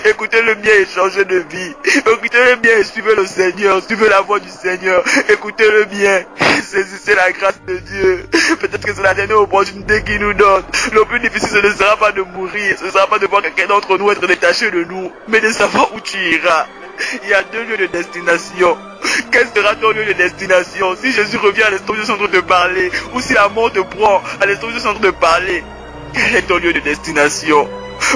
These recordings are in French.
Écoutez-le bien et changez de vie. Écoutez-le bien et suivez le Seigneur. Suivez la voix du Seigneur. Écoutez-le bien. Saisissez la grâce de Dieu. Peut-être que c'est la dernière opportunité qu'il nous donne. Le plus difficile, ce ne sera pas de mourir. Ce ne sera pas de voir quelqu'un d'entre nous être détaché de nous, mais de savoir où tu iras. Il y a 2 lieux de destination. Quel sera ton lieu de destination? Si Jésus revient à l'instant où je suis en train de parler, ou si la mort te prend à l'instant où je suis en train de parler, quel est ton lieu de destination?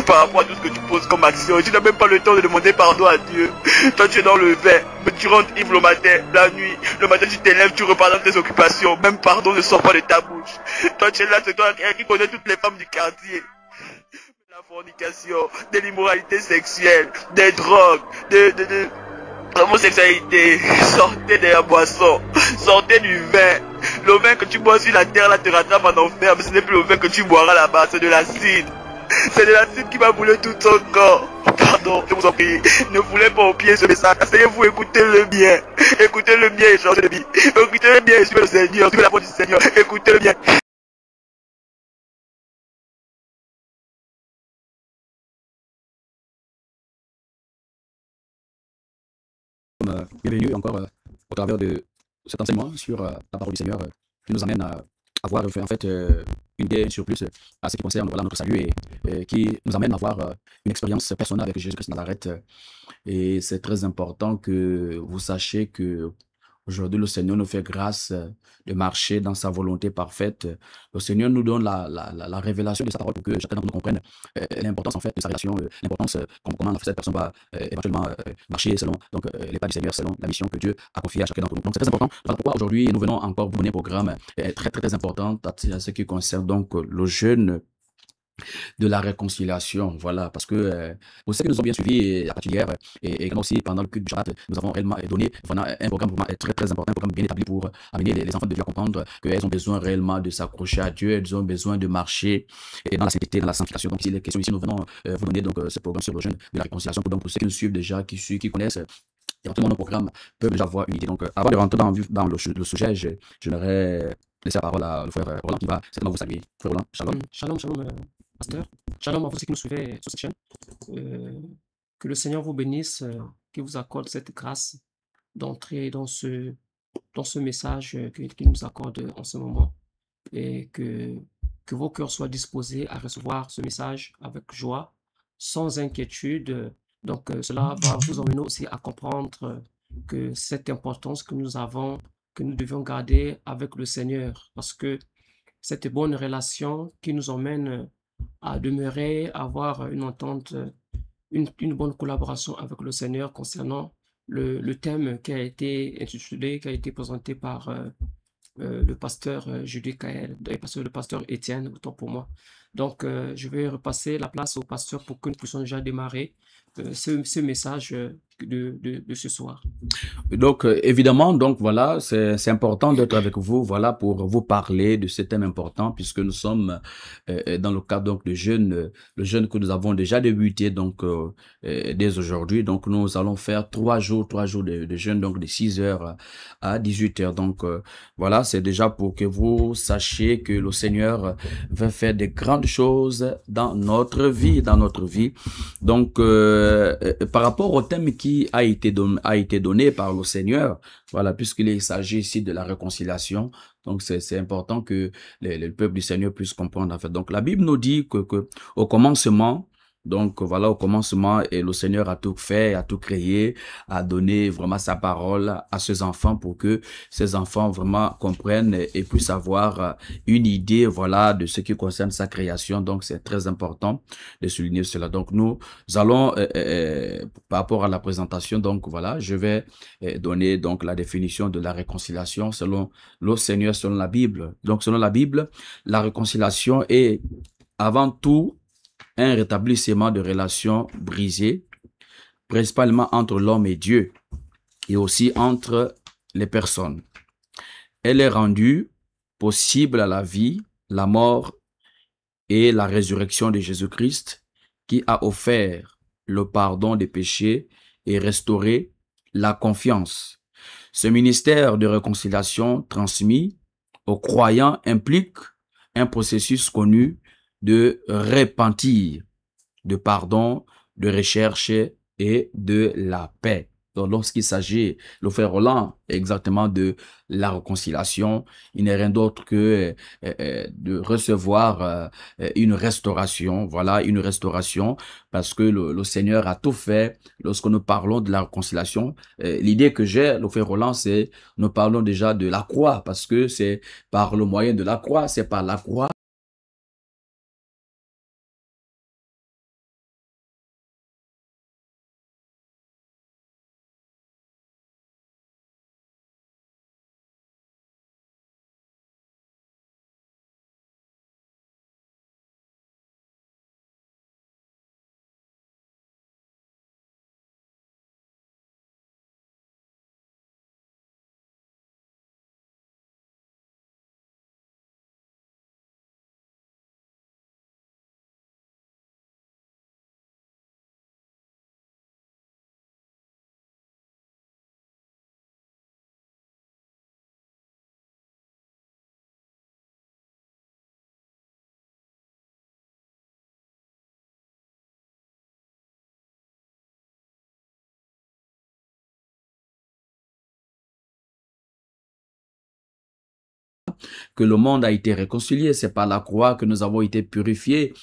Par rapport à tout ce que tu poses comme action, tu n'as même pas le temps de demander pardon à Dieu. Toi tu es dans le vin, mais tu rentres ivre le matin, la nuit. Le matin tu t'élèves, tu repars dans tes occupations. Même pardon ne sort pas de ta bouche. Toi tu es là, c'est toi qui connais toutes les femmes du quartier. La fornication, de l'immoralité sexuelle, des drogues, de l'homosexualité. Sortez de la boisson, sortez du vin. Le vin que tu bois sur la terre là te rattrape en enfer, mais ce n'est plus le vin que tu boiras là-bas, c'est de l'acide. C'est de l'acide qui va brûler tout ton corps. Pardon, je vous en prie. Ne voulez pas au pied ce message. Asseyez-vous, écoutez-le bien. Écoutez-le bien et changez de vie. Écoutez-le bien et suivez le Seigneur. Suivez la voix du Seigneur. Écoutez-le bien. Bienvenue encore au travers de cet enseignement sur la parole du Seigneur qui nous amène à avoir en fait une idée, un surplus à ce qui concerne voilà, notre salut et qui nous amène à avoir une expérience personnelle avec Jésus-Christ de Nazareth. Et c'est très important que vous sachiez que aujourd'hui, le Seigneur nous fait grâce de marcher dans sa volonté parfaite. Le Seigneur nous donne la révélation de sa parole pour que chacun d'entre nous comprenne l'importance en fait de sa relation, l'importance comment cette personne va éventuellement marcher selon donc les pas du Seigneur, selon la mission que Dieu a confiée à chacun d'entre nous. Donc c'est très important. Voilà pourquoi aujourd'hui nous venons encore vous donner un programme très important à ce qui concerne donc le jeûne de la réconciliation, voilà, parce que pour ceux qui nous ont bien suivis à partir d'hier et également aussi pendant le culte du Shabbat, nous avons réellement donné voilà, un programme vraiment très important, un programme bien établi pour amener les enfants de Dieu à comprendre qu'elles ont besoin réellement de s'accrocher à Dieu, elles ont besoin de marcher dans la sainteté, dans la sanctification. Donc, si les questions ici, nous venons vous donner donc ce programme sur le jeûne de la réconciliation. Donc, pour ceux qui nous suivent déjà, qui connaissent éventuellement nos programmes, peuvent déjà avoir une idée. Donc, avant de rentrer dans le sujet, j'aimerais laisser la parole à le frère Roland qui va certainement vous saluer. Frère Roland, shalom. Shalom, shalom, pasteur. Shalom à vous qui nous suivez sur cette chaîne. Que le Seigneur vous bénisse, qu'il vous accorde cette grâce d'entrer dans ce message qu'il nous accorde en ce moment et que vos cœurs soient disposés à recevoir ce message avec joie, sans inquiétude. Donc, cela va vous emmener aussi à comprendre que cette importance que nous avons, que nous devions garder avec le Seigneur, parce que cette bonne relation qui nous emmène à demeurer, à avoir une entente, une bonne collaboration avec le Seigneur concernant le thème qui a été intitulé, qui a été présenté par le pasteur Judy Kael, le pasteur Étienne, autant pour moi. Donc, je vais repasser la place au pasteur pour que nous puissions déjà démarrer ce message de ce soir. Donc, évidemment, donc voilà, c'est important d'être avec vous, voilà, pour vous parler de ce thème important, puisque nous sommes dans le cadre donc de jeûne, le jeûne que nous avons déjà débuté donc dès aujourd'hui. Donc, nous allons faire 3 jours de jeûne, donc de 6 heures à 18 heures. Donc, voilà, c'est déjà pour que vous sachiez que le Seigneur veut faire de grandes choses dans notre vie, Donc, par rapport au thème qui a été donné par le Seigneur, voilà, puisqu'il s'agit ici de la réconciliation, donc c'est important que le peuple du Seigneur puisse comprendre en fait. Donc la Bible nous dit que au commencement, donc voilà, au commencement, et le Seigneur a tout fait, a tout créé, a donné vraiment sa parole à ses enfants pour que ces enfants vraiment comprennent et puissent avoir une idée, voilà, de ce qui concerne sa création. Donc c'est très important de souligner cela. Donc nous allons, par rapport à la présentation, donc voilà, je vais donner donc la définition de la réconciliation selon le Seigneur, selon la Bible. Donc selon la Bible, la réconciliation est avant tout un rétablissement de relations brisées, principalement entre l'homme et Dieu, et aussi entre les personnes. Elle est rendue possible à la vie, la mort et la résurrection de Jésus-Christ, qui a offert le pardon des péchés et restauré la confiance. Ce ministère de réconciliation transmis aux croyants implique un processus connu de repentir, de pardon, de recherche et de la paix. Donc, lorsqu'il s'agit, le frère Roland, exactement de la réconciliation, il n'est rien d'autre que de recevoir une restauration, voilà, une restauration, parce que le Seigneur a tout fait lorsque nous parlons de la réconciliation. L'idée que j'ai, le frère Roland, c'est, nous parlons déjà de la croix, parce que c'est par le moyen de la croix, c'est par la croix que le monde a été réconcilié, c'est par la croix que nous avons été purifiés,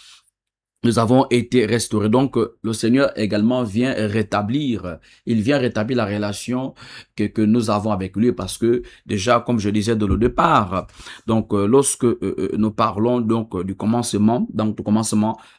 nous avons été restaurés. Donc, le Seigneur également vient rétablir, il vient rétablir la relation que nous avons avec lui, parce que déjà, comme je disais dès le départ, donc lorsque nous parlons donc du commencement,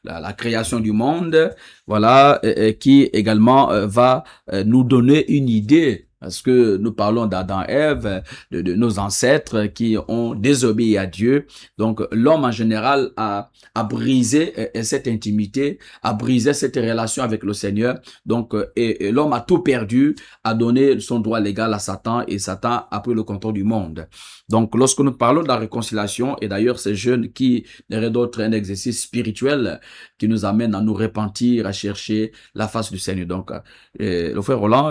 la création du monde, voilà, qui également va nous donner une idée. Parce que nous parlons d'Adam et Ève, de nos ancêtres qui ont désobéi à Dieu. Donc, l'homme en général a brisé cette intimité, a brisé cette relation avec le Seigneur. Donc, et l'homme a tout perdu, a donné son droit légal à Satan, et Satan a pris le contrôle du monde. Donc, lorsque nous parlons de la réconciliation, et d'ailleurs ces jeunes qui n'auraient d'autre un exercice spirituel qui nous amène à nous repentir, à chercher la face du Seigneur. Donc, le frère Roland,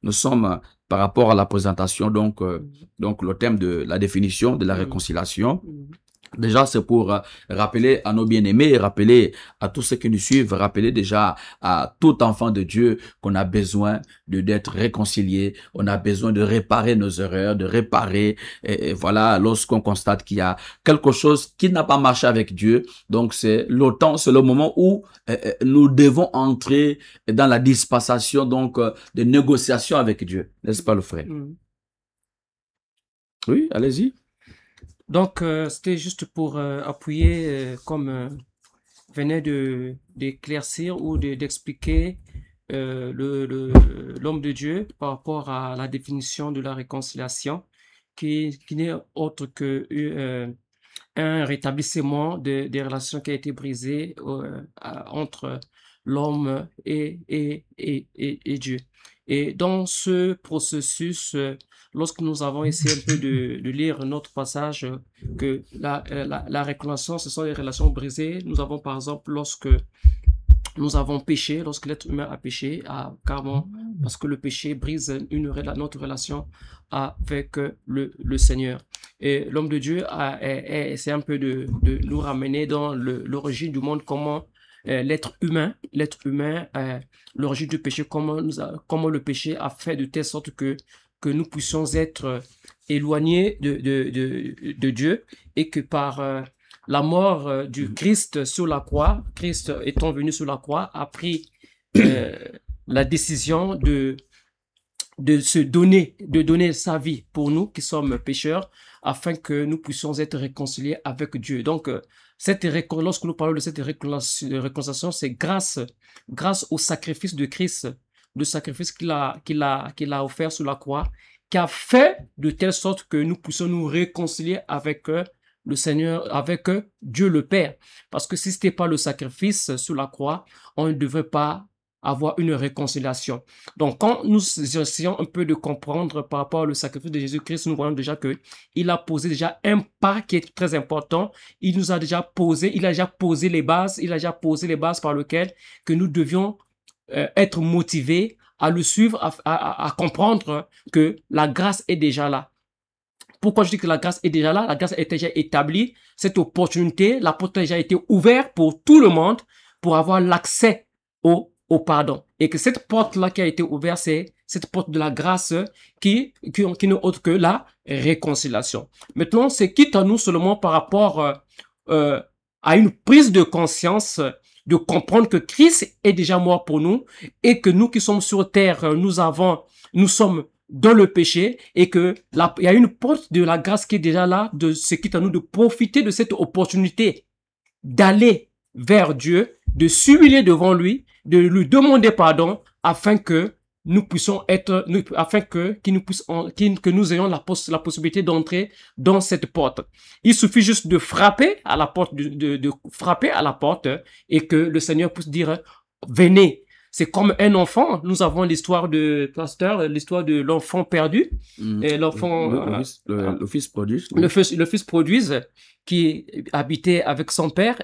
nous sommes par rapport à la présentation, donc le thème de la définition de la réconciliation. Déjà, c'est pour rappeler à nos bien-aimés, rappeler à tous ceux qui nous suivent, rappeler déjà à tout enfant de Dieu qu'on a besoin d'être réconcilié, on a besoin de réparer nos erreurs, de réparer, et voilà, lorsqu'on constate qu'il y a quelque chose qui n'a pas marché avec Dieu. Donc, c'est le temps, c'est le moment où nous devons entrer dans la dispensation, donc, de négociation avec Dieu. N'est-ce pas, le frère? Oui, allez-y. Donc, c'était juste pour appuyer, comme venait d'éclaircir ou d'expliquer l'homme de Dieu par rapport à la définition de la réconciliation, qui n'est autre que un rétablissement des relations qui a été brisées entre l'homme et Dieu. Et dans ce processus, lorsque nous avons essayé un peu de lire notre passage, que la réconciliation, ce sont les relations brisées. Nous avons par exemple, lorsque nous avons péché, lorsque l'être humain a péché, carrément, parce que le péché brise notre relation avec le Seigneur. Et l'homme de Dieu essaie un peu de nous ramener dans l'origine du monde, comment l'être humain, l'origine du péché, comment le péché a fait de telle sorte que nous puissions être éloignés de Dieu, et que par la mort du Christ sur la croix, Christ étant venu sur la croix, a pris la décision de donner sa vie pour nous qui sommes pécheurs, afin que nous puissions être réconciliés avec Dieu. Donc, lorsque nous parlons de cette réconciliation, c'est grâce au sacrifice de Christ, le sacrifice qu'il a offert sur la croix, qui a fait de telle sorte que nous puissions nous réconcilier avec le Seigneur, avec Dieu le Père. Parce que si ce n'était pas le sacrifice sur la croix, on ne devrait pas avoir une réconciliation. Donc, quand nous essayons un peu de comprendre par rapport au sacrifice de Jésus-Christ, nous voyons déjà qu'il a posé déjà un pas qui est très important. Il a déjà posé les bases par lesquelles que nous devions être motivés à le suivre, à comprendre que la grâce est déjà là. Pourquoi je dis que la grâce est déjà là? La grâce est déjà établie. Cette opportunité, la porte a déjà été ouverte pour tout le monde pour avoir l'accès au au pardon. Et que cette porte-là qui a été ouverte, c'est cette porte de la grâce qui n'est autre que la réconciliation. Maintenant, c'est quitte à nous seulement par rapport à une prise de conscience, de comprendre que Christ est déjà mort pour nous et que nous qui sommes sur terre, nous sommes dans le péché et que il y a une porte de la grâce qui est déjà là, de ce qui est à nous de profiter de cette opportunité d'aller vers Dieu, de s'humilier devant lui, de lui demander pardon afin que nous puissions être, que nous ayons la possibilité d'entrer dans cette porte. Il suffit juste de frapper à la porte, de frapper à la porte et que le Seigneur puisse dire, venez. C'est comme un enfant. Nous avons l'histoire de pasteur, l'histoire de l'enfant perdu. Et l'enfant, le fils prodigue. Le fils prodigue qui habitait avec son père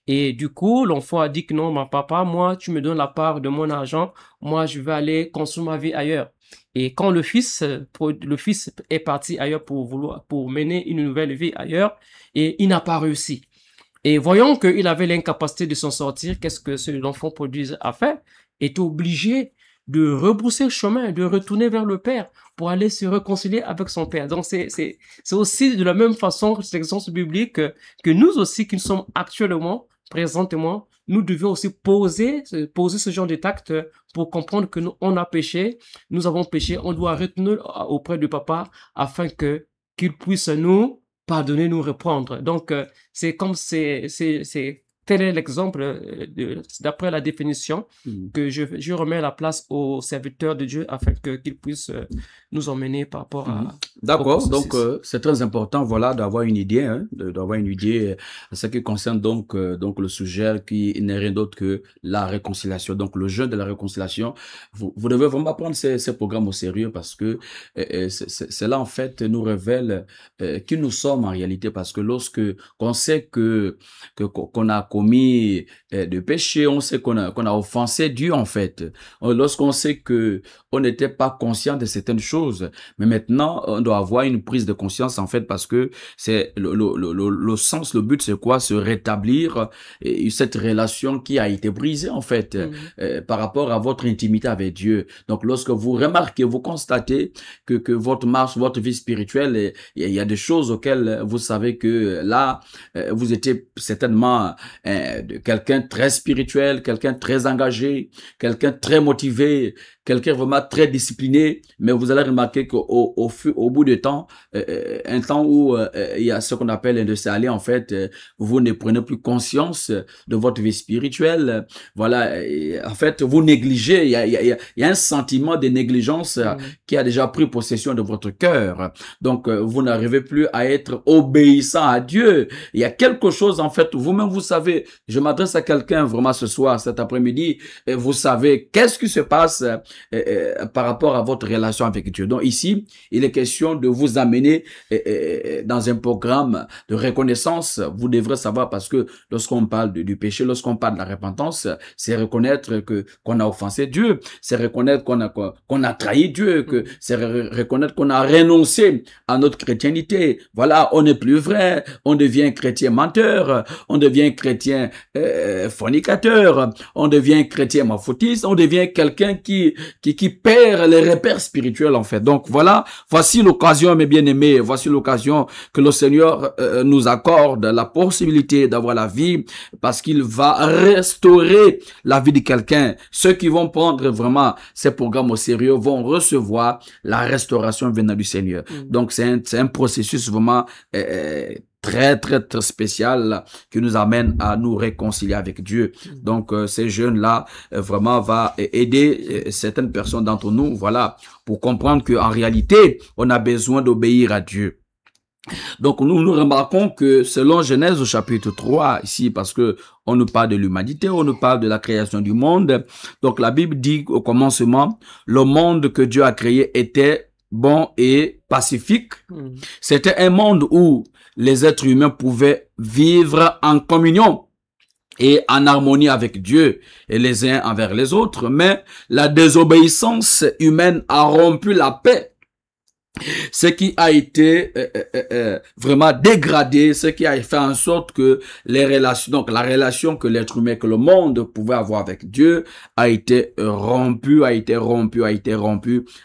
et du coup l'enfant a dit que non, ma papa, moi tu me donnes la part de mon argent, moi je vais aller construire ma vie ailleurs. Et quand le fils est parti ailleurs pour mener une nouvelle vie ailleurs et il n'a pas réussi. Et voyant qu'il avait l'incapacité de s'en sortir, qu'est-ce que l'enfant prodigue a fait? Est obligé de rebrousser le chemin, de retourner vers le Père pour aller se réconcilier avec son Père. Donc, c'est aussi de la même façon, c'est l'exemple biblique que nous aussi, qui sommes actuellement, présentement, nous devions aussi poser ce genre de tact pour comprendre que nous, on a péché, nous avons péché, on doit retourner auprès du Papa afin qu'il puisse nous pardonner, nous reprendre. Donc, tel est l'exemple d'après la définition que je remets la place aux serviteurs de Dieu afin qu'ils puissent nous emmener par rapport à... D'accord, donc c'est très important, voilà, d'avoir une idée, hein, d'avoir une idée à ce qui concerne donc le sujet qui n'est rien d'autre que la réconciliation. Donc le jeûne de la réconciliation, vous devez vraiment prendre ces programmes au sérieux parce que cela en fait nous révèle qui nous sommes en réalité, parce que lorsque on sait qu'on a commis de péché, on sait qu'on a offensé Dieu en fait. Lorsqu'on sait que on n'était pas conscient de certaines choses, mais maintenant on doit avoir une prise de conscience en fait, parce que c'est le sens, le but c'est quoi? Se rétablir cette relation qui a été brisée en fait par rapport à votre intimité avec Dieu. Donc lorsque vous remarquez, vous constatez que votre marche, votre vie spirituelle, il y a des choses auxquelles vous savez que là vous étiez certainement quelqu'un très spirituel, quelqu'un très engagé, quelqu'un très motivé, quelqu'un vraiment très discipliné, mais vous allez remarquer qu'au bout de temps, un temps où il y a ce qu'on appelle un laisser-aller, en fait, vous ne prenez plus conscience de votre vie spirituelle. Voilà, en fait, vous négligez, il y a un sentiment de négligence qui a déjà pris possession de votre cœur. Donc, vous n'arrivez plus à être obéissant à Dieu. Il y a quelque chose, en fait, vous-même, vous savez, je m'adresse à quelqu'un vraiment ce soir, cet après-midi, et vous savez qu'est-ce qui se passe par rapport à votre relation avec Dieu. Donc ici, il est question de vous amener dans un programme de reconnaissance. Vous devrez savoir, parce que lorsqu'on parle du péché, lorsqu'on parle de la repentance, c'est reconnaître qu'on a offensé Dieu, c'est reconnaître qu'on a trahi Dieu, c'est reconnaître qu'on a renoncé à notre chrétienté. Voilà, on n'est plus vrai, on devient chrétien menteur, on devient chrétien fornicateur, on devient chrétien mafautiste, on devient quelqu'un qui perd les repères spirituels en fait. Donc voilà, voici l'occasion, mes bien-aimés, voici l'occasion que le Seigneur nous accorde, la possibilité d'avoir la vie, parce qu'il va restaurer la vie de quelqu'un. Ceux qui vont prendre vraiment ces programmes au sérieux vont recevoir la restauration venant du Seigneur. Donc c'est un processus vraiment très spécial qui nous amène à nous réconcilier avec Dieu. Donc ces jeunes-là vraiment va aider certaines personnes d'entre nous, voilà, pour comprendre qu'en réalité, on a besoin d'obéir à Dieu. Donc nous remarquons que selon Genèse au chapitre 3 ici, parce que on nous parle de l'humanité, on nous parle de la création du monde. Donc la Bible dit au commencement, le monde que Dieu a créé était bon et pacifique. C'était un monde où les êtres humains pouvaient vivre en communion et en harmonie avec Dieu et les uns envers les autres. Mais la désobéissance humaine a rompu la paix ce qui a été vraiment dégradé, ce qui a fait en sorte que les relations, donc la relation que l'être humain, que le monde pouvait avoir avec Dieu a été rompue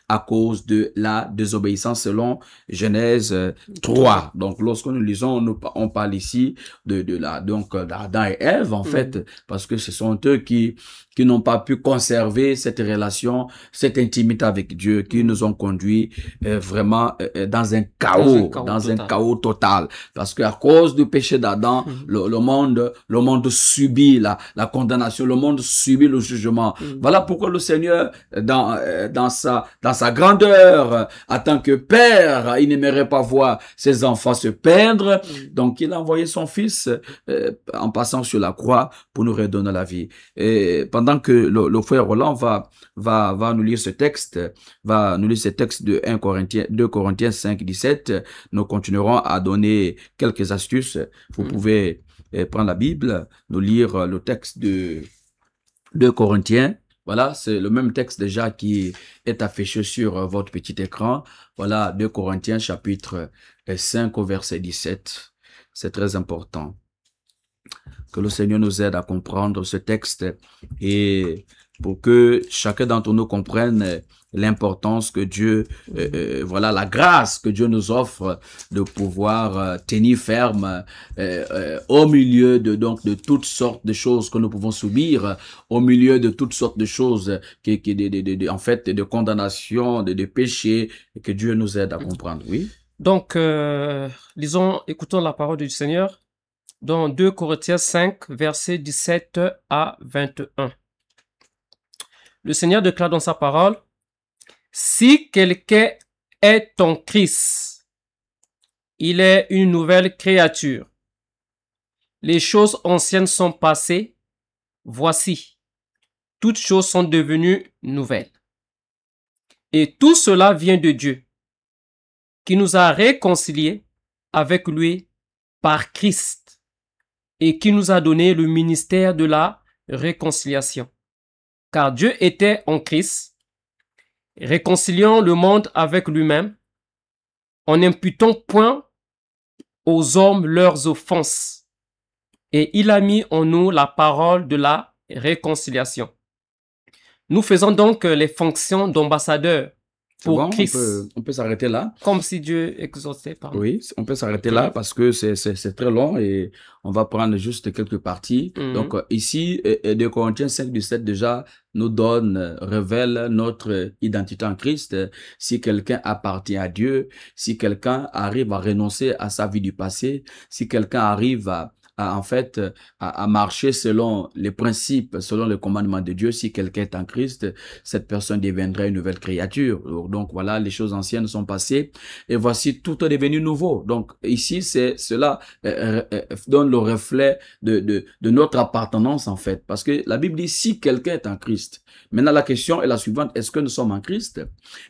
à cause de la désobéissance selon Genèse 3. Donc lorsque nous lisons, on parle ici d'Adam et Ève en fait, parce que ce sont eux qui n'ont pas pu conserver cette relation, cette intimité avec Dieu, qui nous ont conduits vraiment dans un chaos total. Parce qu'à cause du péché d'Adam, le monde subit la condamnation, le monde subit le jugement. Voilà pourquoi le Seigneur, dans sa grandeur, en tant que Père, il n'aimerait pas voir ses enfants se perdre. Donc, il a envoyé son Fils en passant sur la croix pour nous redonner la vie. Et pendant que le frère Roland va nous lire ce texte, de 2 Corinthiens 5, 17, nous continuerons à donner quelques astuces. Vous pouvez prendre la Bible, nous lire le texte de 2 Corinthiens. Voilà, c'est le même texte déjà qui est affiché sur votre petit écran. Voilà, 2 Corinthiens chapitre 5 au verset 17. C'est très important que le Seigneur nous aide à comprendre ce texte et pour que chacun d'entre nous comprenne l'importance que Dieu, voilà, la grâce que Dieu nous offre de pouvoir tenir ferme au milieu de toutes sortes de choses que nous pouvons subir, au milieu de toutes sortes de choses en fait, de condamnation, de péché, et que Dieu nous aide à comprendre. Oui. Donc, écoutons la parole du Seigneur dans 2 Corinthiens 5, versets 17 à 21. Le Seigneur déclare dans sa parole, « Si quelqu'un est en Christ, il est une nouvelle créature. Les choses anciennes sont passées, voici, toutes choses sont devenues nouvelles. Et tout cela vient de Dieu, qui nous a réconciliés avec lui par Christ et qui nous a donné le ministère de la réconciliation. Car Dieu était en Christ, réconciliant le monde avec lui-même, en n'imputant point aux hommes leurs offenses. Et il a mis en nous la parole de la réconciliation. Nous faisons donc les fonctions d'ambassadeurs pour Christ. On peut s'arrêter là. Comme si Dieu exauçait par nous. Oui, on peut s'arrêter là parce que c'est très long et on va prendre juste quelques parties. Donc ici, 2 Corinthiens 5, 17 déjà nous révèle notre identité en Christ. Si quelqu'un appartient à Dieu, si quelqu'un arrive à renoncer à sa vie du passé, si quelqu'un arrive à marcher selon les principes, selon les commandements de Dieu. Si quelqu'un est en Christ, cette personne deviendrait une nouvelle créature. Donc voilà, les choses anciennes sont passées et voici tout est devenu nouveau. Donc ici, cela donne le reflet de notre appartenance en fait. Parce que la Bible dit si quelqu'un est en Christ. Maintenant la question est la suivante, est-ce que nous sommes en Christ?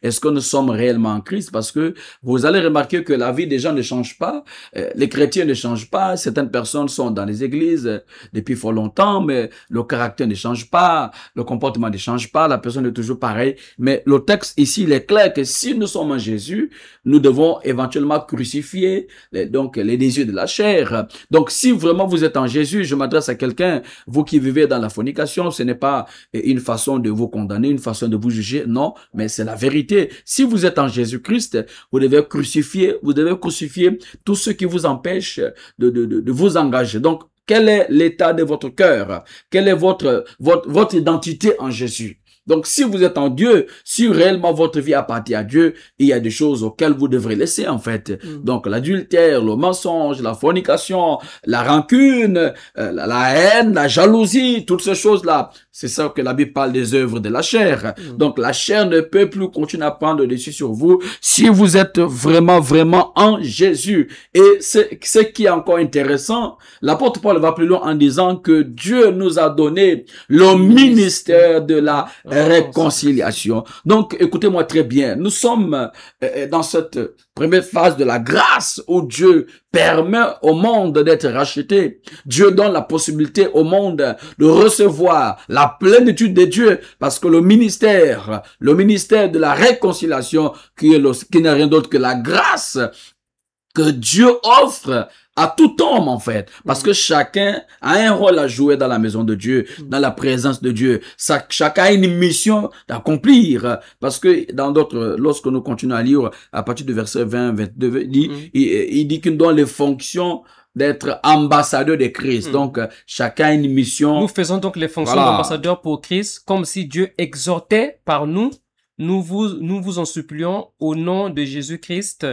Est-ce que nous sommes réellement en Christ? Parce que vous allez remarquer que la vie des gens ne change pas, les chrétiens ne changent pas, certaines personnes sont dans les églises depuis fort longtemps, mais le caractère ne change pas, le comportement ne change pas, la personne est toujours pareille. Mais le texte ici, il est clair que si nous sommes en Jésus, nous devons éventuellement crucifier les désirs de la chair. Donc, si vraiment vous êtes en Jésus, je m'adresse à quelqu'un, vous qui vivez dans la fornication, ce n'est pas une façon de vous condamner, une façon de vous juger, non, mais c'est la vérité. Si vous êtes en Jésus-Christ, vous devez crucifier tout ce qui vous empêche de vous engager. Donc, quel est l'état de votre cœur? Quelle est votre identité en Jésus? Donc, si vous êtes en Dieu, si réellement votre vie appartient à Dieu, il y a des choses auxquelles vous devrez laisser, en fait. Donc, l'adultère, le mensonge, la fornication, la rancune, la haine, la jalousie, toutes ces choses-là. C'est ça que la Bible parle des œuvres de la chair. Donc, la chair ne peut plus continuer à prendre le dessus sur vous si vous êtes vraiment en Jésus. Et ce qui est encore intéressant, l'apôtre Paul va plus loin en disant que Dieu nous a donné le ministère de la réconciliation. Donc, écoutez-moi très bien. Nous sommes dans cette première phase de la grâce où Dieu permet au monde d'être racheté. Dieu donne la possibilité au monde de recevoir la plénitude de Dieu parce que le ministère de la réconciliation qui n'est rien d'autre que la grâce que Dieu offre à tout homme, en fait. Parce que chacun a un rôle à jouer dans la maison de Dieu, dans la présence de Dieu. Chacun a une mission d'accomplir. Parce que dans d'autres, lorsque nous continuons à lire, à partir du verset 20, 22, il dit qu'il donne les fonctions d'être ambassadeur de Christ. Donc, chacun a une mission. Nous faisons donc les fonctions d'ambassadeur pour Christ, comme si Dieu exhortait par nous. Nous vous en supplions au nom de Jésus-Christ.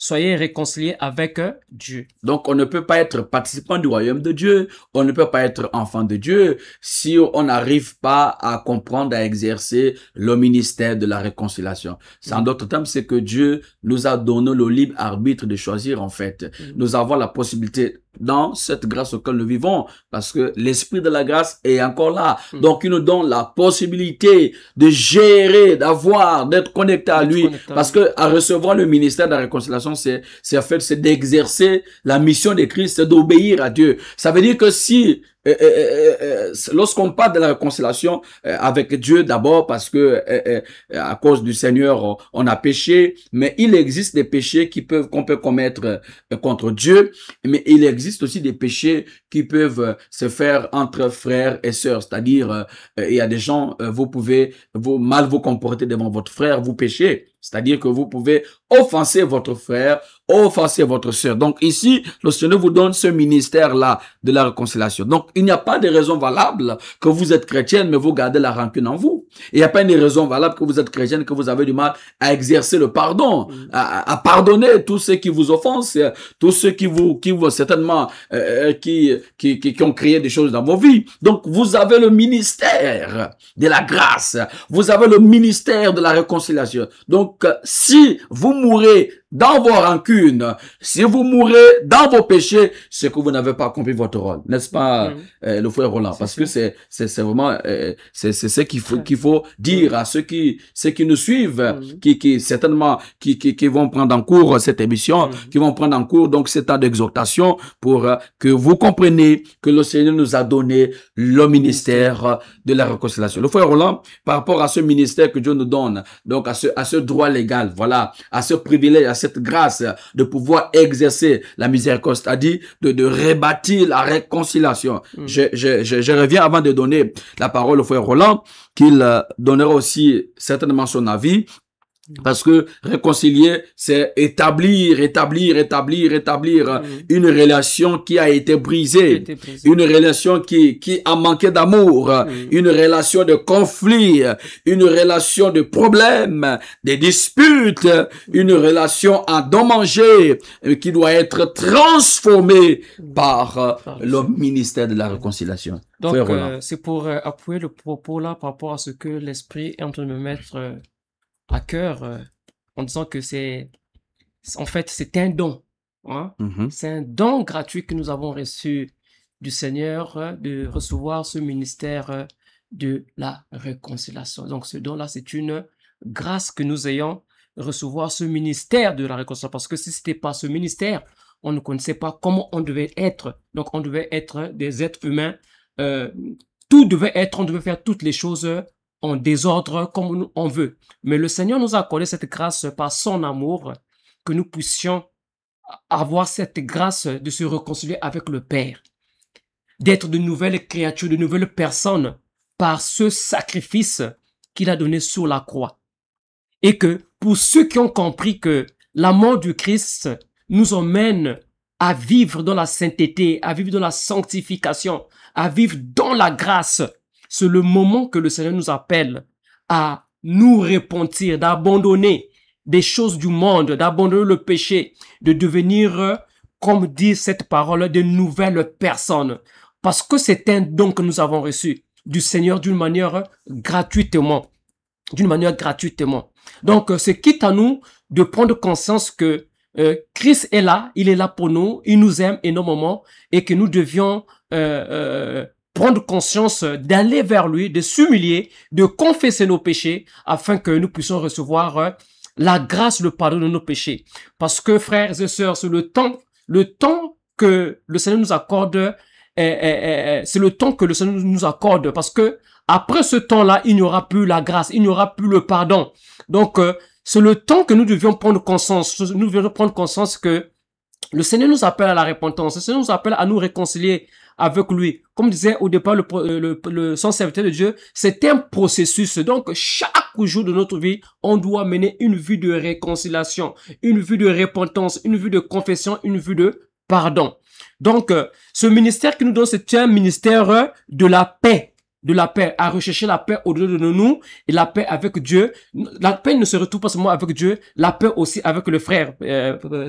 Soyez réconciliés avec Dieu. Donc, on ne peut pas être participant du royaume de Dieu. On ne peut pas être enfant de Dieu si on n'arrive pas à comprendre, à exercer le ministère de la réconciliation. C'est en d'autres termes, c'est que Dieu nous a donné le libre arbitre de choisir, en fait. Nous avons la possibilité dans cette grâce auquel nous vivons, parce que l'esprit de la grâce est encore là. Donc, il nous donne la possibilité de gérer, d'être connecté à lui, parce que à recevoir le ministère de la réconciliation, c'est d'exercer la mission de Christ, c'est d'obéir à Dieu. Ça veut dire que si lorsqu'on parle de la réconciliation avec Dieu, d'abord parce que à cause du Seigneur on a péché, mais il existe des péchés qu'on peut commettre contre Dieu, mais il existe aussi des péchés qui peuvent se faire entre frères et sœurs, c'est-à-dire il y a des gens, vous pouvez mal vous comporter devant votre frère, vous péchez. C'est-à-dire que vous pouvez offenser votre frère, offenser votre sœur. Donc ici, le Seigneur vous donne ce ministère-là de la réconciliation. Donc il n'y a pas de raison valable que vous êtes chrétienne, mais vous gardez la rancune en vous. Il n'y a pas une raison valable que vous êtes chrétienne, que vous avez du mal à exercer le pardon, à pardonner tous ceux qui vous offensent, tous ceux qui vous certainement, qui ont créé des choses dans vos vies. Donc vous avez le ministère de la grâce. Vous avez le ministère de la réconciliation. Donc, si vous mourrez dans vos rancunes, si vous mourrez dans vos péchés, c'est que vous n'avez pas accompli votre rôle, n'est-ce pas, le frère Roland? Parce que c'est vraiment, c'est ce qu'il faut dire à ceux qui nous suivent, qui certainement, qui vont prendre en cours cette émission, qui vont prendre en cours donc cet temps d'exhortation pour que vous compreniez que le Seigneur nous a donné le ministère de la réconciliation. Le frère Roland, par rapport à ce ministère que Dieu nous donne, donc à ce droit légal, voilà, à ce privilège, à cette grâce de pouvoir exercer la miséricorde, c'est-à-dire de rebâtir la réconciliation. Je reviens avant de donner la parole au frère Roland, qu'il donnera aussi certainement son avis. Parce que réconcilier, c'est établir une relation qui a été brisée, une relation qui a manqué d'amour, une relation de conflit, une relation de problèmes, de disputes, une relation endommagée qui doit être transformée par le ministère de la réconciliation. Donc, c'est pour appuyer le propos là par rapport à ce que l'Esprit est en train de me mettre à cœur, en disant que en fait, c'est un don. Hein? C'est un don gratuit que nous avons reçu du Seigneur, de recevoir ce ministère de la réconciliation. Donc, ce don-là, c'est une grâce que nous ayons recevoir ce ministère de la réconciliation. Parce que si ce n'était pas ce ministère, on ne connaissait pas comment on devait être. Donc, on devait être des êtres humains. On devait faire toutes les choses en désordre comme on veut. Mais le Seigneur nous a accordé cette grâce par son amour, que nous puissions avoir cette grâce de se réconcilier avec le Père, d'être de nouvelles créatures, de nouvelles personnes par ce sacrifice qu'il a donné sur la croix. Et que pour ceux qui ont compris que la mort du Christ nous emmène à vivre dans la sainteté, à vivre dans la sanctification, à vivre dans la grâce, c'est le moment que le Seigneur nous appelle à nous repentir, d'abandonner des choses du monde, d'abandonner le péché, de devenir, comme dit cette parole, de nouvelles personnes. Parce que c'est un don que nous avons reçu du Seigneur d'une manière gratuitement. Donc, c'est quitte à nous de prendre conscience que Christ est là, il est là pour nous, il nous aime énormément et que nous devions prendre conscience, d'aller vers lui, de s'humilier, de confesser nos péchés, afin que nous puissions recevoir la grâce, le pardon de nos péchés. Parce que, frères et sœurs, c'est le temps que le Seigneur nous accorde, c'est le temps que le Seigneur nous accorde, parce que après ce temps-là, il n'y aura plus la grâce, il n'y aura plus le pardon. Donc, c'est le temps que nous devions prendre conscience. Nous devions prendre conscience que le Seigneur nous appelle à la repentance. Le Seigneur nous appelle à nous réconcilier avec lui. Comme disait au départ son serviteur de Dieu, c'est un processus. Donc, chaque jour de notre vie, on doit mener une vie de réconciliation, une vie de repentance, une vie de confession, une vie de pardon. Donc, ce ministère qui nous donne, c'est un ministère de la paix. De la paix, à rechercher la paix au-delà de nous et la paix avec Dieu. La paix ne se retrouve pas seulement avec Dieu, la paix aussi avec le frère,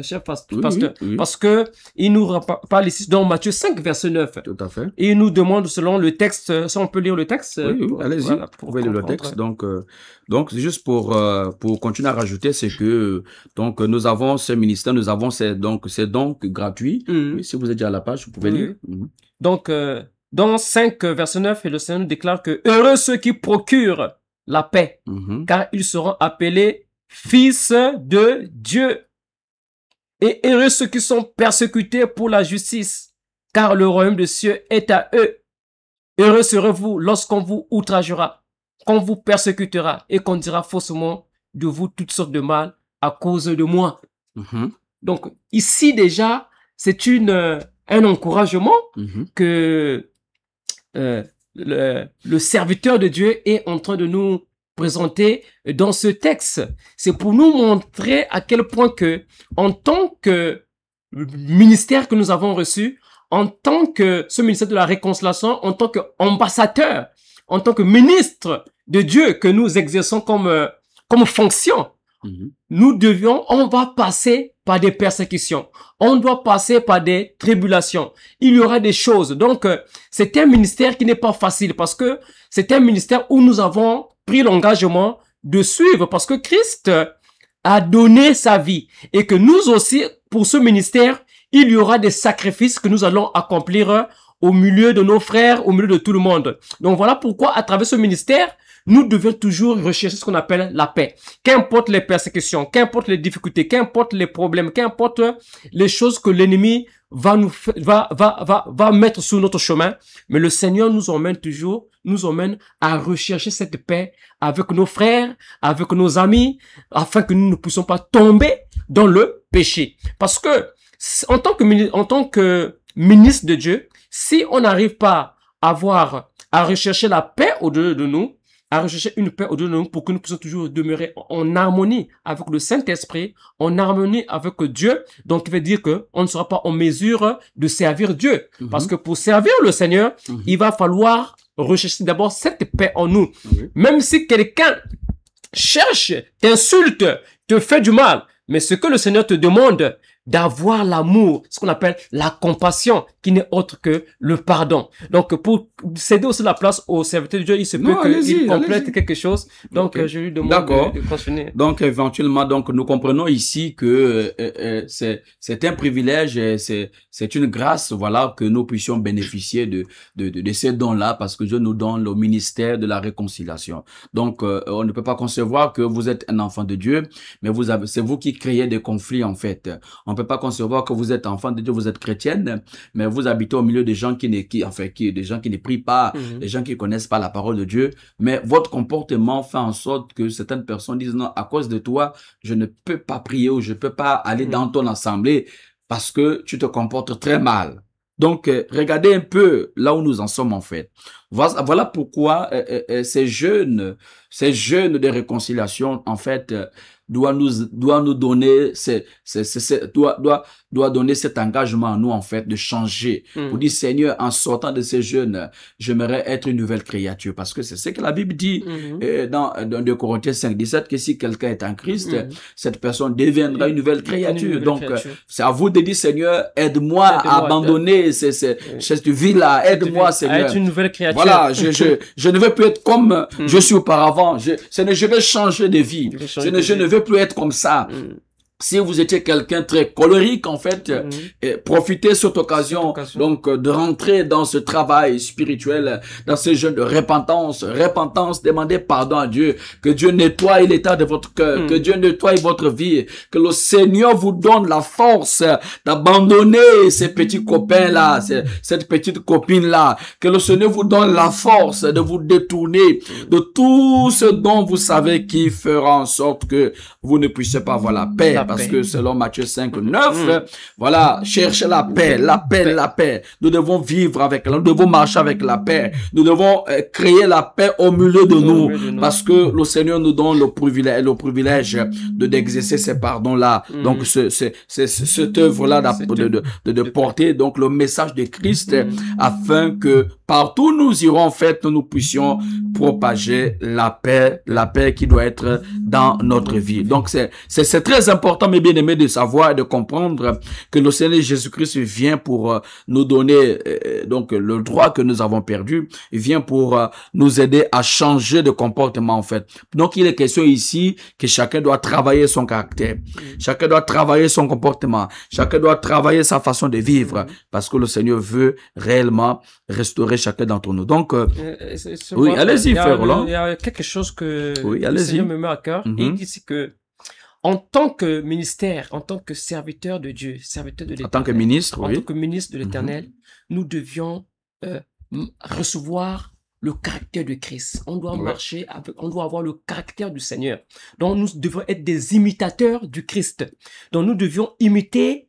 chef pasteur. Oui. Parce que il nous parle ici dans Matthieu 5, verset 9. Tout à fait. Et il nous demande selon le texte, si on peut lire le texte. Oui, allez-y, voilà, vous pouvez lire le texte. Donc juste pour continuer à rajouter, c'est que donc nous avons ce ministère, nous avons c'est donc gratuit. Oui, si vous êtes déjà à la page, vous pouvez lire. Donc dans 5, verset 9, le Seigneur nous déclare que heureux ceux qui procurent la paix, car ils seront appelés fils de Dieu. Et heureux ceux qui sont persécutés pour la justice, car le royaume des cieux est à eux. Heureux serez-vous lorsqu'on vous outragera, qu'on vous persécutera et qu'on dira faussement de vous toutes sortes de mal à cause de moi. Donc ici déjà, c'est un encouragement que le serviteur de Dieu est en train de nous présenter dans ce texte. C'est pour nous montrer à quel point que, en tant que ministère que nous avons reçu, en tant que ce ministère de la réconciliation, en tant qu'ambassadeur, en tant que ministre de Dieu que nous exerçons comme fonction, on va passer par des persécutions. On doit passer par des tribulations. Il y aura des choses. Donc, c'est un ministère qui n'est pas facile parce que c'est un ministère où nous avons pris l'engagement de suivre parce que Christ a donné sa vie et que nous aussi, pour ce ministère, il y aura des sacrifices que nous allons accomplir au milieu de nos frères, au milieu de tout le monde. Donc, voilà pourquoi, à travers ce ministère, nous devons toujours rechercher ce qu'on appelle la paix. Qu'importe les persécutions, qu'importe les difficultés, qu'importe les problèmes, qu'importe les choses que l'ennemi va mettre sur notre chemin. Mais le Seigneur nous emmène à rechercher cette paix avec nos frères, avec nos amis, afin que nous ne puissions pas tomber dans le péché. Parce que, en tant que ministre de Dieu, si on n'arrive pas à rechercher la paix au-delà de nous, à rechercher une paix au-delà de nous pour que nous puissions toujours demeurer en harmonie avec le Saint-Esprit, en harmonie avec Dieu. Donc, il veut dire que on ne sera pas en mesure de servir Dieu. Parce que pour servir le Seigneur, il va falloir rechercher d'abord cette paix en nous. Même si quelqu'un cherche, t'insulte, te fait du mal, mais ce que le Seigneur te demande, d'avoir l'amour, ce qu'on appelle la compassion, qui n'est autre que le pardon. Donc, pour céder aussi la place au serviteur de Dieu, il se peut qu'il complète quelque chose. Donc, je lui demande de continuer. Donc, éventuellement, nous comprenons ici que c'est un privilège, c'est une grâce, voilà, que nous puissions bénéficier de ces dons-là, parce que Dieu nous donne le ministère de la réconciliation. Donc, on ne peut pas concevoir que vous êtes un enfant de Dieu, mais c'est vous qui créez des conflits, en fait. On peut pas concevoir que vous êtes enfant de Dieu, vous êtes chrétienne, mais vous habitez au milieu des gens des gens qui ne prient pas, des gens qui connaissent pas la parole de Dieu, mais votre comportement fait en sorte que certaines personnes disent non, à cause de toi, je ne peux pas prier ou je peux pas aller dans ton assemblée parce que tu te comportes très mal. Donc, regardez un peu là où nous en sommes en fait. Voilà pourquoi ces jeunes de réconciliation en fait doit nous donner doit donner cet engagement à nous en fait de changer. Pour dire Seigneur, en sortant de ces jeunes, j'aimerais être une nouvelle créature parce que c'est ce que la Bible dit dans 2 Corinthiens 5:17 que si quelqu'un est en Christ, cette personne deviendra une nouvelle créature. Donc c'est à vous de dire Seigneur, aide-moi à abandonner cette vie-là, aide-moi Seigneur. À être une nouvelle créature. Voilà, je ne veux plus être comme je suis auparavant. Je veux changer de vie. Je ne veux plus être comme ça. Si vous étiez quelqu'un très colérique, en fait, profitez de cette occasion, donc, de rentrer dans ce travail spirituel, dans ce jeûne de repentance. Repentance, demandez pardon à Dieu, que Dieu nettoie l'état de votre cœur, que Dieu nettoie votre vie, que le Seigneur vous donne la force d'abandonner ces petits copains-là, cette petite copine-là, que le Seigneur vous donne la force de vous détourner de tout ce dont vous savez qui fera en sorte que vous ne puissiez pas avoir la paix. Parce que selon Matthieu 5, 9, voilà, cherchez la paix, la paix, la paix. Nous devons vivre avec, nous devons marcher avec la paix. Nous devons créer la paix au milieu de nous, parce que le Seigneur nous donne le privilège d'exercer ces pardons-là. Donc, cette œuvre-là de porter donc le message de Christ, afin que partout où nous irons, en fait, nous puissions propager la paix qui doit être dans notre vie. Donc, c'est très important, mes bien-aimés, de savoir et de comprendre que le Seigneur Jésus-Christ vient pour nous donner donc le droit que nous avons perdu. Il vient pour nous aider à changer de comportement, en fait. Donc, il est question ici que chacun doit travailler son caractère. Chacun doit travailler son comportement. Chacun doit travailler sa façon de vivre, parce que le Seigneur veut réellement restaurer chacun d'entre nous. Donc, oui, allez-y, frère Roland. Il y a quelque chose que oui, le Seigneur me met à cœur. Et il dit que en tant que ministère, en tant que serviteur de Dieu, serviteur de l'Éternel, en tant que ministre, en tant que ministre de l'Éternel, nous devions recevoir le caractère de Christ. On doit marcher avec, on doit avoir le caractère du Seigneur. Donc nous devons être des imitateurs du Christ. Donc nous devions imiter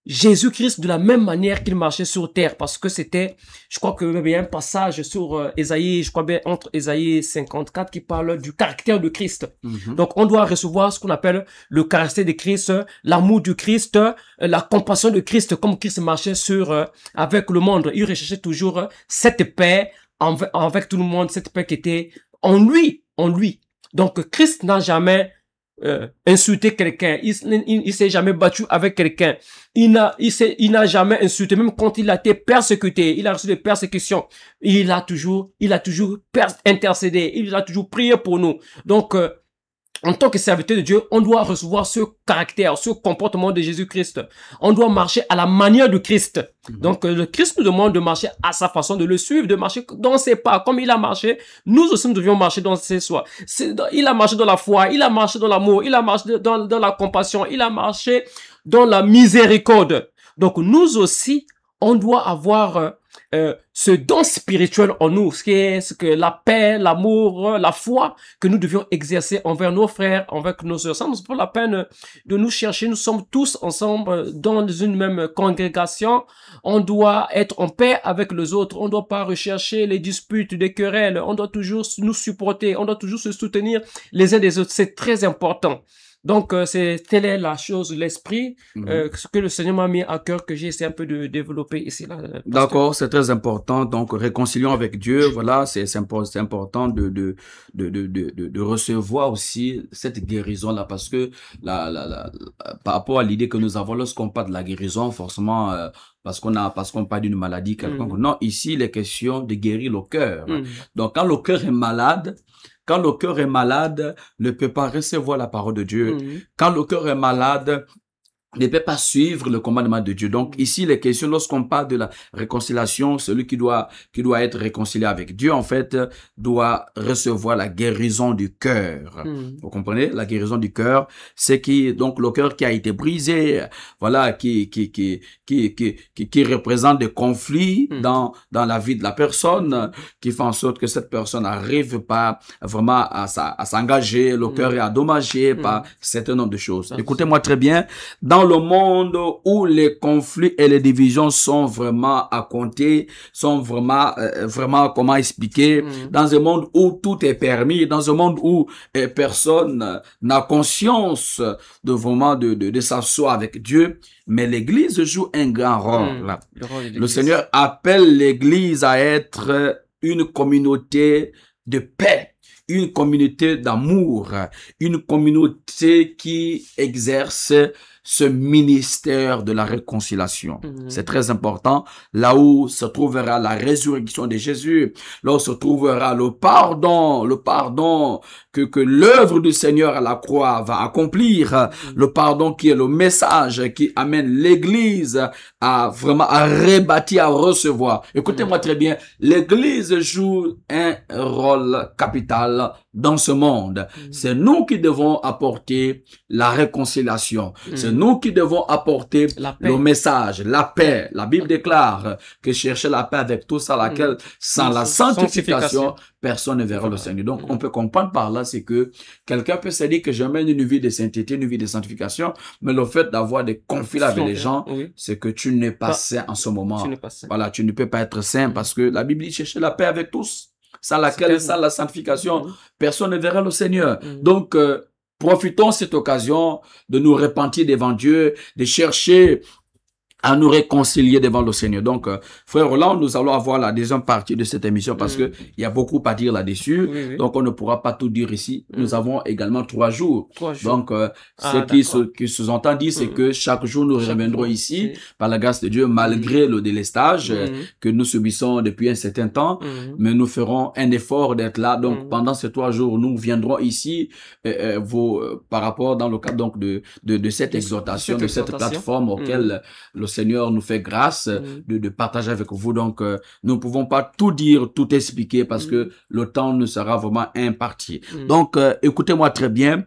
Jésus-Christ de la même manière qu'il marchait sur terre, parce que c'était, je crois qu'il y a un passage sur Ésaïe, je crois bien entre Ésaïe 54 qui parle du caractère de Christ. Donc on doit recevoir ce qu'on appelle le caractère de Christ, l'amour du Christ, la compassion de Christ, comme Christ marchait sur avec le monde. Il recherchait toujours cette paix avec tout le monde, cette paix qui était en lui, en lui. Donc Christ n'a jamais insulté quelqu'un, il s'est jamais battu avec quelqu'un, il n'a jamais insulté, même quand il a été persécuté, il a reçu des persécutions, il a toujours intercédé, il a toujours prié pour nous. Donc en tant que serviteur de Dieu, on doit recevoir ce caractère, ce comportement de Jésus-Christ. On doit marcher à la manière de Christ. Donc, le Christ nous demande de marcher à sa façon, de le suivre, de marcher dans ses pas. Comme il a marché, nous aussi nous devions marcher dans ses pas. Il a marché dans la foi, il a marché dans l'amour, il a marché dans la compassion, il a marché dans la miséricorde. Donc, nous aussi, on doit avoir ce don spirituel en nous, ce que la paix, l'amour, la foi que nous devions exercer envers nos frères, envers nos sœurs. Ça nous prend la peine de nous chercher. Nous sommes tous ensemble dans une même congrégation. On doit être en paix avec les autres. On ne doit pas rechercher les disputes, les querelles. On doit toujours nous supporter. On doit toujours se soutenir les uns des autres. C'est très important. Donc, telle est la chose, l'esprit, ce que le Seigneur m'a mis à cœur, que j'ai essayé un peu de développer ici. D'accord, c'est très important. Donc, réconcilions avec Dieu. Voilà, c'est important de recevoir aussi cette guérison-là, parce que par rapport à l'idée que nous avons lorsqu'on parle de la guérison, forcément, parce qu'on parle d'une maladie quelconque. Non, ici, il est question de guérir le cœur. Donc, quand le cœur est malade, ne peut pas recevoir la parole de Dieu. Quand le cœur est malade, ne peut pas suivre le commandement de Dieu. Donc ici, les questions, lorsqu'on parle de la réconciliation, celui qui doit être réconcilié avec Dieu, en fait, doit recevoir la guérison du cœur. Vous comprenez? La guérison du cœur, c'est donc le cœur qui a été brisé, voilà, qui représente des conflits dans la vie de la personne, qui fait en sorte que cette personne n'arrive pas vraiment à s'engager, le cœur est endommagé par un certain nombre de choses. Écoutez-moi très bien. Dans le monde où les conflits et les divisions sont vraiment à compter, sont vraiment, comment expliquer, dans un monde où tout est permis, dans un monde où personne n'a conscience de vraiment de s'asseoir avec Dieu, mais l'Église joue un grand rôle. Le Seigneur appelle l'Église à être une communauté de paix, une communauté d'amour, une communauté qui exerce ce ministère de la réconciliation. C'est très important. Là où se trouvera la résurrection de Jésus, là où se trouvera le pardon que l'œuvre du Seigneur à la croix va accomplir, le pardon qui est le message qui amène l'Église à vraiment à rebâtir, à recevoir. Écoutez-moi très bien, l'Église joue un rôle capital dans ce monde. C'est nous qui devons apporter la réconciliation. C'est nous qui devons apporter le message, la paix. La Bible déclare que chercher la paix avec tous à laquelle, sans la sanctification, personne ne verra le Seigneur. Donc, on peut comprendre par là, c'est que quelqu'un peut se dire que je mène une vie de sainteté, une vie de sanctification, mais le fait d'avoir des conflits avec les gens, c'est que tu n'es pas saint en ce moment. Voilà, tu ne peux pas être saint parce que la Bible dit chercher la paix avec tous. Sans laquelle, sans la sanctification, personne ne verra le Seigneur. Donc, profitons de cette occasion de nous repentir devant Dieu, de chercher à nous réconcilier devant le Seigneur. Donc, frère Roland, nous allons avoir la deuxième partie de cette émission parce que il y a beaucoup à dire là-dessus. Donc, on ne pourra pas tout dire ici. Nous avons également 3 jours. Donc, ce qui sous-entend dit, c'est que chaque jour, nous reviendrons ici par la grâce de Dieu, malgré le délestage que nous subissons depuis un certain temps. Mais nous ferons un effort d'être là. Donc, pendant ces 3 jours, nous viendrons ici par rapport dans le cadre donc de cette exhortation, de cette plateforme auquel le Seigneur nous fait grâce de partager avec vous. Donc, nous ne pouvons pas tout dire, tout expliquer parce que le temps ne sera vraiment imparti. Donc, écoutez-moi très bien.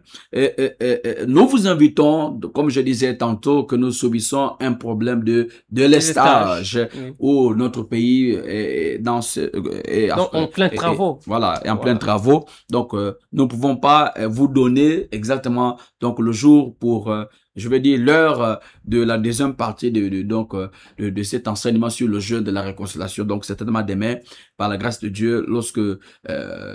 Nous vous invitons, comme je disais tantôt, que nous subissons un problème de lestage où notre pays est en plein travaux. Voilà, en plein travaux. Donc, nous ne pouvons pas vous donner exactement donc le jour pour je vais dire l'heure de la deuxième partie de cet enseignement sur le jeûne de la réconciliation. Donc, certainement demain, par la grâce de Dieu, lorsque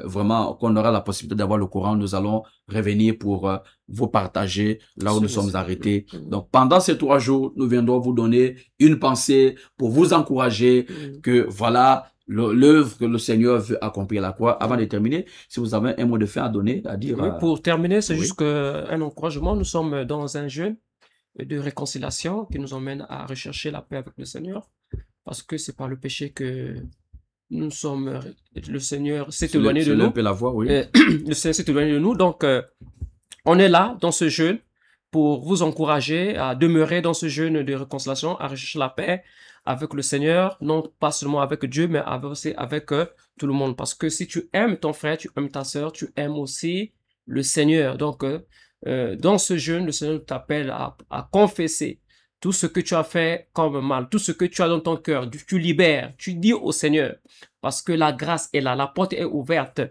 vraiment qu'on aura la possibilité d'avoir le courant, nous allons revenir pour vous partager là où nous sommes arrêtés. Donc, pendant ces 3 jours, nous viendrons vous donner une pensée pour vous encourager que voilà, l'œuvre que le Seigneur veut accomplir à la croix. Avant de terminer, si vous avez un mot de fin à donner, à dire. Oui, pour terminer, c'est juste un encouragement. Nous sommes dans un jeûne de réconciliation qui nous emmène à rechercher la paix avec le Seigneur, parce que c'est par le péché que nous sommes. Le Seigneur s'est éloigné de nous. La voix, oui. Le Seigneur s'est éloigné de nous, donc on est là dans ce jeûne pour vous encourager à demeurer dans ce jeûne de réconciliation, à rechercher la paix avec le Seigneur, non pas seulement avec Dieu, mais aussi avec tout le monde. Parce que si tu aimes ton frère, tu aimes ta sœur, tu aimes aussi le Seigneur. Donc, dans ce jeûne, le Seigneur t'appelle à confesser tout ce que tu as fait comme mal, tout ce que tu as dans ton cœur. Tu libères, tu dis au Seigneur, parce que la grâce est là, la porte est ouverte.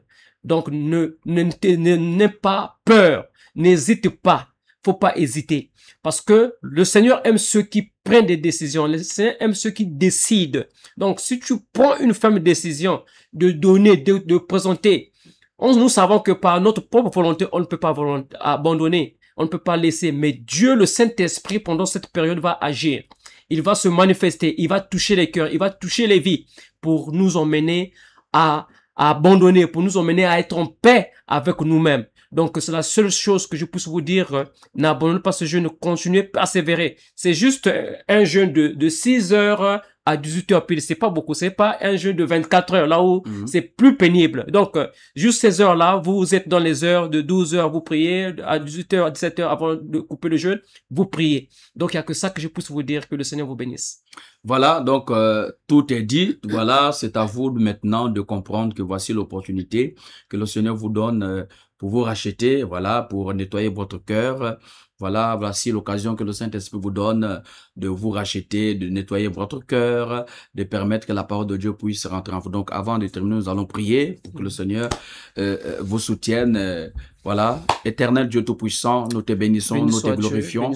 Donc, n'aie pas peur, n'hésite pas. Faut pas hésiter. Parce que le Seigneur aime ceux qui prennent des décisions. Le Seigneur aime ceux qui décident. Donc, si tu prends une ferme décision de donner, de présenter, nous savons que par notre propre volonté, on ne peut pas abandonner. On ne peut pas laisser. Mais Dieu, le Saint-Esprit, pendant cette période, va agir. Il va se manifester. Il va toucher les cœurs. Il va toucher les vies pour nous emmener à abandonner, pour nous emmener à être en paix avec nous-mêmes. Donc, c'est la seule chose que je puisse vous dire. N'abandonnez pas ce jeûne, continuez, persévérer. C'est juste un jeûne de 6 heures à 18 heures pile. C'est pas beaucoup. C'est pas un jeûne de 24 heures, là où c'est plus pénible. Donc, juste ces heures-là, vous êtes dans les heures de 12 heures, vous priez. À 18 heures, à 17 heures, avant de couper le jeûne, vous priez. Donc, il n'y a que ça que je puisse vous dire. Que le Seigneur vous bénisse. Voilà, donc tout est dit. Voilà, c'est à vous maintenant de comprendre que voici l'opportunité que le Seigneur vous donne pour vous racheter, voilà, pour nettoyer votre cœur. Voilà, voici l'occasion que le Saint-Esprit vous donne de vous racheter, de nettoyer votre cœur, de permettre que la parole de Dieu puisse rentrer en vous. Donc, avant de terminer, nous allons prier pour que le Seigneur vous soutienne Voilà, éternel Dieu Tout-Puissant, nous te bénissons, nous te glorifions.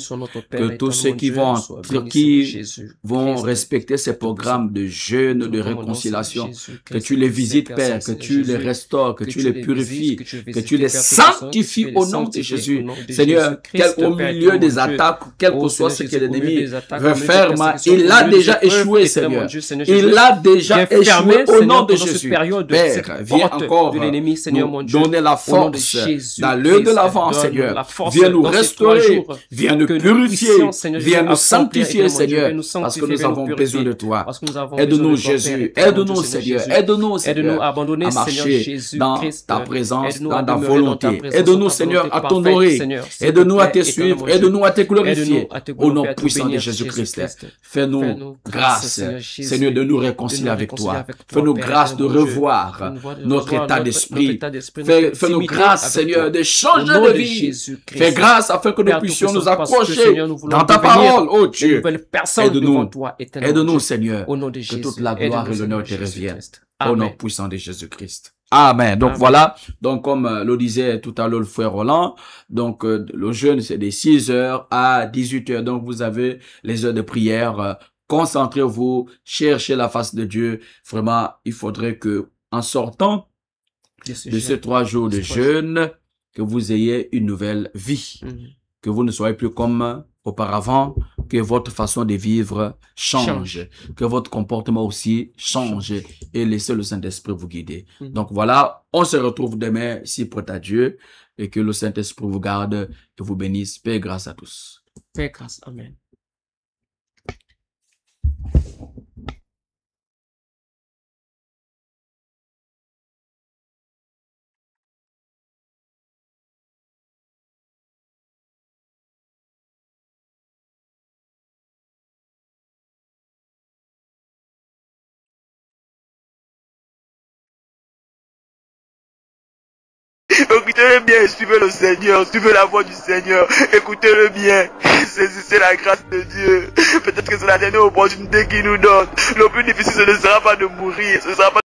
Que tous ceux qui vont respecter ces programmes de jeûne, de réconciliation, que tu les visites, Père, que tu les restaures, que tu les purifies, que tu les sanctifies au nom de Jésus. Seigneur, au milieu des attaques, quel que soit ce que l'ennemi referme, il a déjà échoué, Seigneur. Il a déjà échoué au nom de Jésus. Père, viens encore nous donner la force d'aller de l'avant, Seigneur. Viens nous restaurer, viens nous purifier, viens nous sanctifier, Seigneur, parce que nous avons besoin de toi. Aide-nous, Jésus, aide-nous, Seigneur, aide-nous, Seigneur, à marcher dans ta présence, dans ta volonté. Aide-nous, Seigneur, à t'honorer. Aide-nous à te suivre, aide-nous à te glorifier. Au nom puissant de Jésus-Christ, fais-nous grâce, Seigneur, de nous réconcilier avec toi. Fais-nous grâce de revoir notre état d'esprit. Fais-nous grâce, Seigneur, de changer de vie. Fais grâce afin que nous puissions nous accrocher dans ta parole, oh Dieu. Aide-nous, aide-nous, Seigneur, que toute la gloire et l'honneur te reviennent. Au nom puissant de Jésus-Christ. Amen. Donc voilà, donc comme le disait tout à l'heure le frère Roland, donc le jeûne c'est de 6h à 18h. Donc vous avez les heures de prière. Concentrez-vous, cherchez la face de Dieu. Vraiment, il faudrait que en sortant de ces 3 jours de jeûne, que vous ayez une nouvelle vie. Que vous ne soyez plus comme auparavant, que votre façon de vivre change, que votre comportement aussi change et laissez le Saint-Esprit vous guider. Donc voilà, on se retrouve demain si prêt à Dieu et que le Saint-Esprit vous garde et vous bénisse. Paix et grâce à tous. Paix et grâce. Amen. Écoutez-le bien, suivez le Seigneur, suivez la voix du Seigneur, écoutez-le bien, saisissez la grâce de Dieu. Peut-être que c'est la dernière opportunité qu'il nous donne. Le plus difficile, ce ne sera pas de mourir, ce ne sera pas